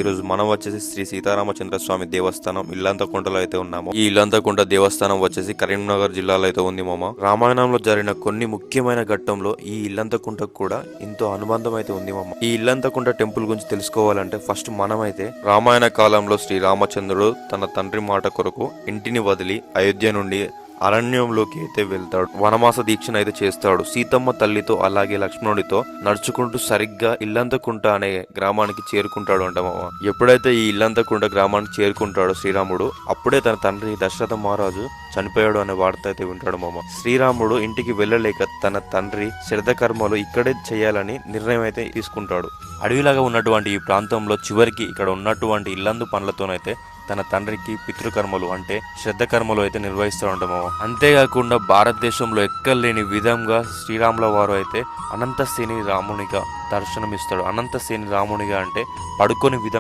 ఈరోజు మనం వచ్చేసి శ్రీ సీతారామచంద్ర స్వామి దేవస్థానం ఇల్లంతకుంటలో అయితే ఉన్నాము. ఈ ఇల్లంతకుంట దేవస్థానం వచ్చేసి కరీంనగర్ జిల్లాలో అయితే ఉంది మామ. రామాయణంలో జరిగిన కొన్ని ముఖ్యమైన ఘట్టంలో ఈ ఇల్లంతకుంటకు కూడా ఎంతో అనుబంధం అయితే ఉంది మామ. ఈ ఇల్లంతకుంట టెంపుల్ గురించి తెలుసుకోవాలంటే ఫస్ట్ మనమైతే రామాయణ కాలంలో శ్రీ రామచంద్రుడు తన తండ్రి మాట కొరకు ఇంటిని వదిలి అయోధ్య నుండి అరణ్యంలోకి అయితే వెళ్తాడు. వనమాస దీక్షను అయితే చేస్తాడు. సీతమ్మ తల్లితో అలాగే లక్ష్మణుడితో నడుచుకుంటూ సరిగ్గా ఇల్లంతకుంట అనే గ్రామానికి చేరుకుంటాడు అంట మామ. ఎప్పుడైతే ఈ ఇల్లంతకుంట గ్రామానికి చేరుకుంటాడో శ్రీరాముడు, అప్పుడే తన తండ్రి దశరథ మహారాజు చనిపోయాడు అనే వార్త అయితే వింటాడు మామ. శ్రీరాముడు ఇంటికి వెళ్ళలేక తన తండ్రి శ్రద్ధ కర్మలు ఇక్కడే చేయాలని నిర్ణయం అయితే తీసుకుంటాడు. అడవిలాగా ఉన్నటువంటి ఈ ప్రాంతంలో చివరికి ఇక్కడ ఉన్నటువంటి ఇల్లందు పనులతోనైతే తన తండ్రికి పితృకర్మలు అంటే శ్రద్ధ కర్మలు అయితే నిర్వహిస్తూ ఉంటాము. అంతేకాకుండా భారతదేశంలో ఎక్కలేని విధంగా శ్రీరాముల వారు అయితే అనంతసేని రామునిగా దర్శనమిస్తాడు. అనంతసేని రామునిగా అంటే పడుకొని విధంగా